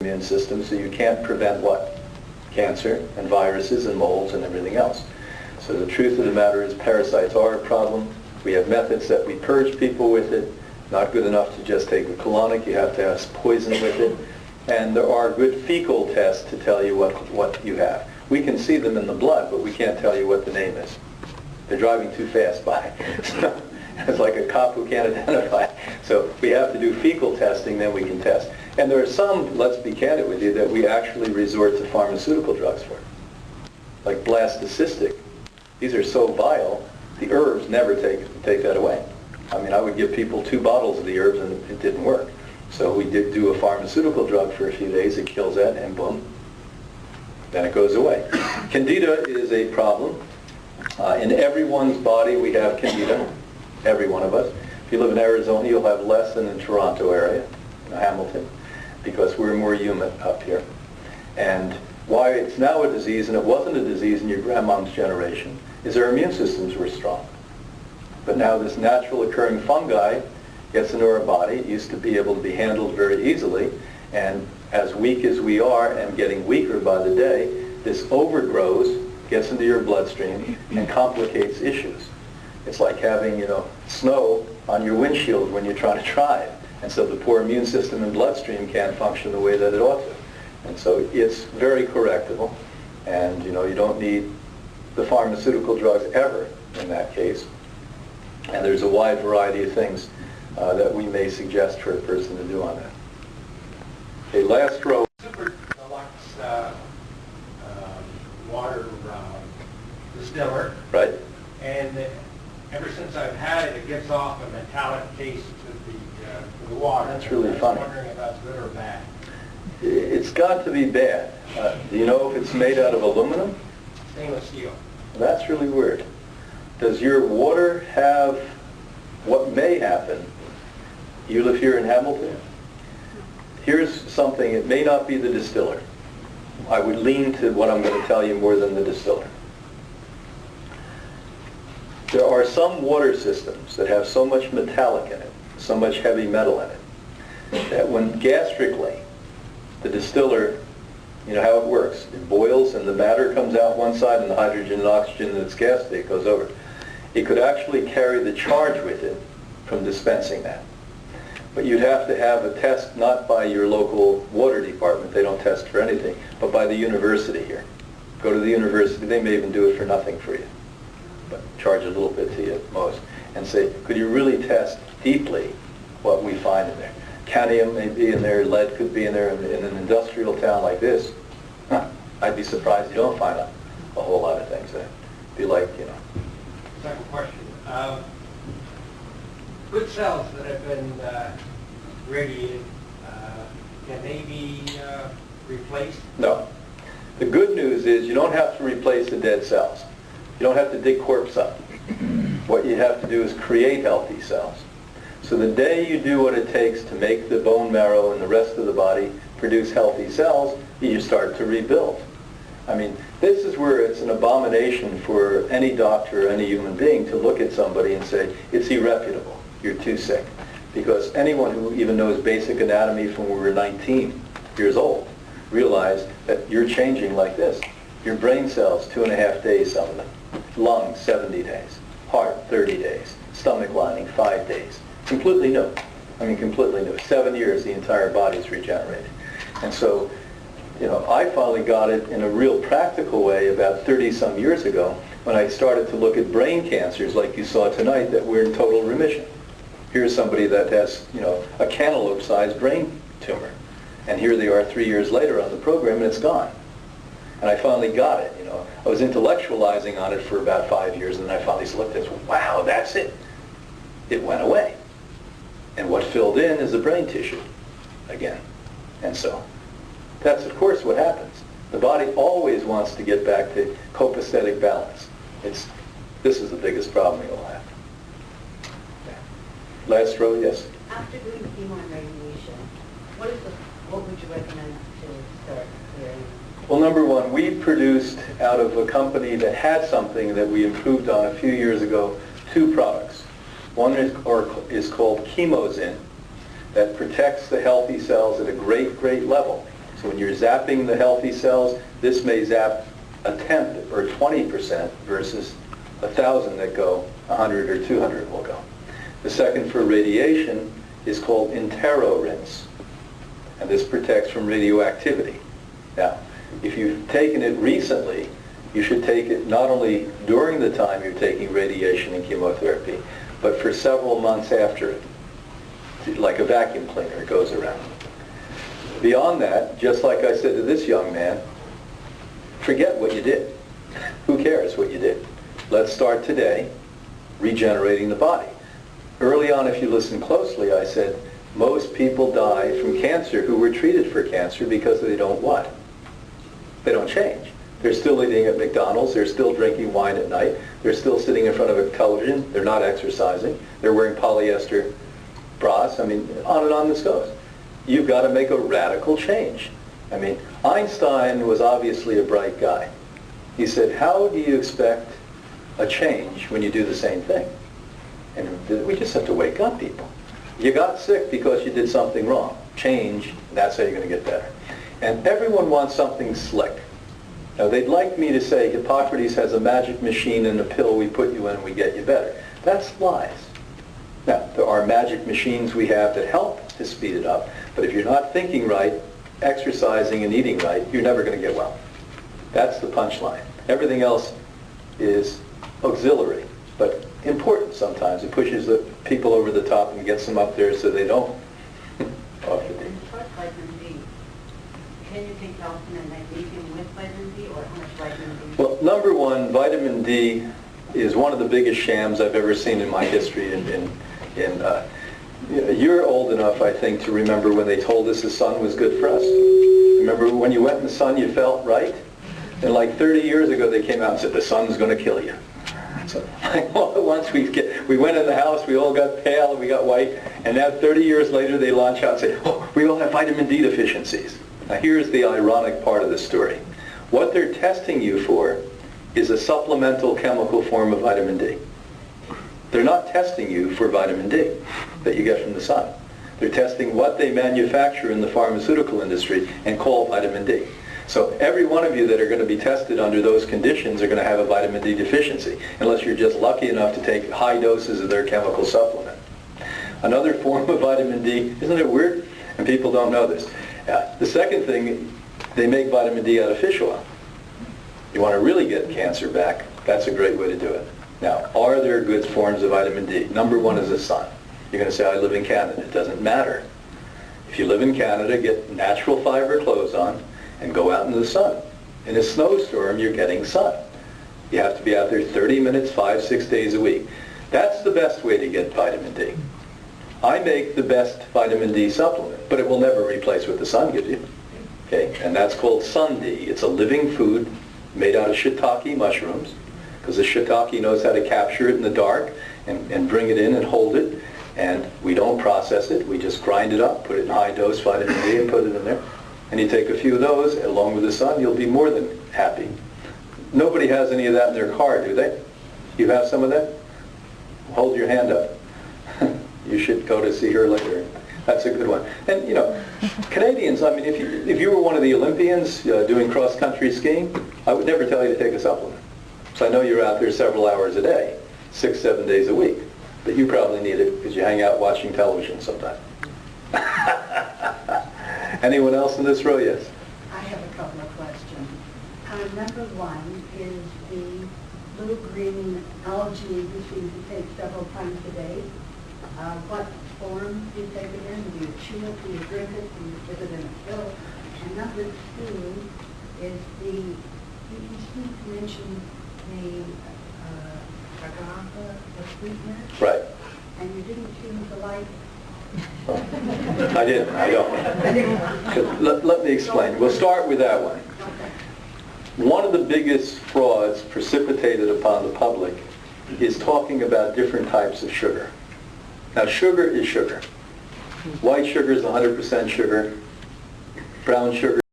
immune system, so you can't prevent what? Cancer and viruses and molds and everything else. So the truth of the matter is parasites are a problem. We have methods that we purge people with it. Not good enough to just take a colonic. You have to have poison with it. And there are good fecal tests to tell you what you have. We can see them in the blood, but we can't tell you what the name is. They're driving too fast by. So it's like a cop who can't identify. So we have to do fecal testing, then we can test. And there are some, let's be candid with you, that we actually resort to pharmaceutical drugs for. Like blastocystic. These are so vile, the herbs never take that away. I mean, I would give people 2 bottles of the herbs and it didn't work. So we did do a pharmaceutical drug for a few days, it kills that, and boom, then it goes away. Candida is a problem. In everyone's body we have Candida, every one of us. If you live in Arizona, you'll have less than in the Toronto area, Hamilton, because we're more humid up here. And why it's now a disease, and it wasn't a disease in your grandmom's generation, is our immune systems were strong. But now this natural occurring fungi gets into our body. It used to be able to be handled very easily, and as weak as we are and getting weaker by the day, this overgrows, gets into your bloodstream, and complicates issues. It's like having, snow on your windshield when you're trying to drive. And so the poor immune system and bloodstream can't function the way that it ought to. And so it's very correctable. And, you don't need the pharmaceutical drugs ever in that case. And there's a wide variety of things that we may suggest for a person to do on that. Okay, last row. Super deluxe water distiller. Right. And ever since I've had it, it gives off a metallic taste to the water. That's really funny. funny. I'm wondering if that's good or bad. It's got to be bad. Do you know if it's made out of aluminum? Stainless steel. That's really weird. Does your water have what may happen? You live here in Hamilton? Here's something, it may not be the distiller. I would lean to what I'm going to tell you more than the distiller. There are some water systems that have so much metallic in it, so much heavy metal in it, that when gastrically, the distiller, you know how it works. It boils and the matter comes out one side and the hydrogen and oxygen that's gassed, it goes over. It could actually carry the charge with it from dispensing that. But you'd have to have a test not by your local water department, they don't test for anything, but by the university here. Go to the university, they may even do it for nothing for you, but charge a little bit to you at most, and say, could you really test deeply what we find in there? Cadmium may be in there, lead could be in there. In an industrial town like this, I'd be surprised you don't find a whole lot of things there. Be like, Second question. Good cells that have been radiated, can they be replaced? No. The good news is you don't have to replace the dead cells. You don't have to dig corpse up. What you have to do is create healthy cells. So the day you do what it takes to make the bone marrow and the rest of the body produce healthy cells, you start to rebuild. I mean, this is where it's an abomination for any doctor or any human being to look at somebody and say, it's irreputable, you're too sick. Because anyone who even knows basic anatomy from when we were 19 years old realize that you're changing like this. Your brain cells, 2.5 days, some of them. Lungs, 70 days. Heart, 30 days. Stomach lining, 5 days. Completely new. I mean, completely new. 7 years, the entire body's regenerated. And so, I finally got it in a real practical way about 30-some years ago when I started to look at brain cancers like you saw tonight that were in total remission. Here's somebody that has, a cantaloupe-sized brain tumor. And here they are 3 years later on the program and it's gone. And I finally got it, I was intellectualizing on it for about 5 years and then I finally looked at it, wow, that's it. It went away. And what filled in is the brain tissue again. And so that's, of course, what happens. The body always wants to get back to copacetic balance. This is the biggest problem you'll have. Okay. Last row, yes? After doing chemo and radiation, what would you recommend to start clearing? Well, number one, we produced out of a company that had something that we improved on a few years ago, 2 products. One is called Chemozin, that protects the healthy cells at a great level. So when you're zapping the healthy cells, this may zap a tenth or 20% versus 1,000 that go, 100 or 200 will go. The second for radiation is called enterorinse, and this protects from radioactivity. Now, if you've taken it recently, you should take it not only during the time you're taking radiation and chemotherapy, but for several months after it. Like a vacuum cleaner, it goes around. Beyond that, just like I said to this young man, forget what you did. Who cares what you did? Let's start today regenerating the body. Early on, if you listen closely, I said most people die from cancer who were treated for cancer because they don't what? They don't change. They're still eating at McDonald's, they're still drinking wine at night, they're still sitting in front of a television, they're not exercising, they're wearing polyester bras. I mean, on and on this goes. You've got to make a radical change. I mean, Einstein was obviously a bright guy. He said, how do you expect a change when you do the same thing? And we just have to wake up, people. You got sick because you did something wrong. Change, that's how you're going to get better. And everyone wants something slick. Now, they'd like me to say Hippocrates has a magic machine and a pill we put you in and we get you better. That's lies. Now, there are magic machines we have that help to speed it up, but if you're not thinking right, exercising and eating right, you're never going to get well. That's the punchline. Everything else is auxiliary, but important sometimes. It pushes the people over the top and gets them up there so they don't off the deep. What vitamin D? Can you take calcium and magnesium with vitamin D, or how much vitamin D? Well, number one, vitamin D is one of the biggest shams I've ever seen in my history. You're old enough, I think, to remember when they told us the sun was good for us. Remember when you went in the sun, you felt right? And like 30 years ago, they came out and said, the sun's going to kill you. So once we went in the house, we all got pale and we got white, and now 30 years later, they launch out and say, oh, we all have vitamin D deficiencies. Now here's the ironic part of the story. What they're testing you for is a supplemental chemical form of vitamin D. They're not testing you for vitamin D that you get from the sun. They're testing what they manufacture in the pharmaceutical industry and call vitamin D. So every one of you that are going to be tested under those conditions are going to have a vitamin D deficiency, unless you're just lucky enough to take high doses of their chemical supplement. Another form of vitamin D, isn't it weird? And people don't know this. The second thing, they make vitamin D out of fish oil. You want to really get cancer back, that's a great way to do it. Now, are there good forms of vitamin D? Number one is the sun. You're going to say, I live in Canada. It doesn't matter. If you live in Canada, get natural fiber clothes on and go out into the sun. In a snowstorm, you're getting sun. You have to be out there 30 minutes, 5-6 days a week. That's the best way to get vitamin D. I make the best vitamin D supplement, but it will never replace what the sun gives you. Okay? And that's called Sun D. It's a living food made out of shiitake mushrooms, because the shiitake knows how to capture it in the dark and bring it in and hold it. And we don't process it. We just grind it up, put it in high dose vitamin D and put it in there. And you take a few of those along with the sun, you'll be more than happy. Nobody has any of that in their car, do they? You have some of that? Hold your hand up. You should go to see her later. That's a good one. And you know, Canadians, I mean, if you were one of the Olympians doing cross-country skiing, I would never tell you to take a supplement. So I know you're out there several hours a day, 6-7 days a week. But you probably need it because you hang out watching television sometimes. Anyone else in this row? Yes? I have a couple of questions. Number one is the little green algae which you take several times a day. What form do you take it in? Do you chew it? Do you drink it? Do you put it in a pill? And number two is you seem to mention the agave, the sweetener. Right. And you didn't choose the light. I didn't. I don't. Let me explain. We'll start with that one. One of the biggest frauds precipitated upon the public is talking about different types of sugar. Now, sugar is sugar. White sugar is 100% sugar. Brown sugar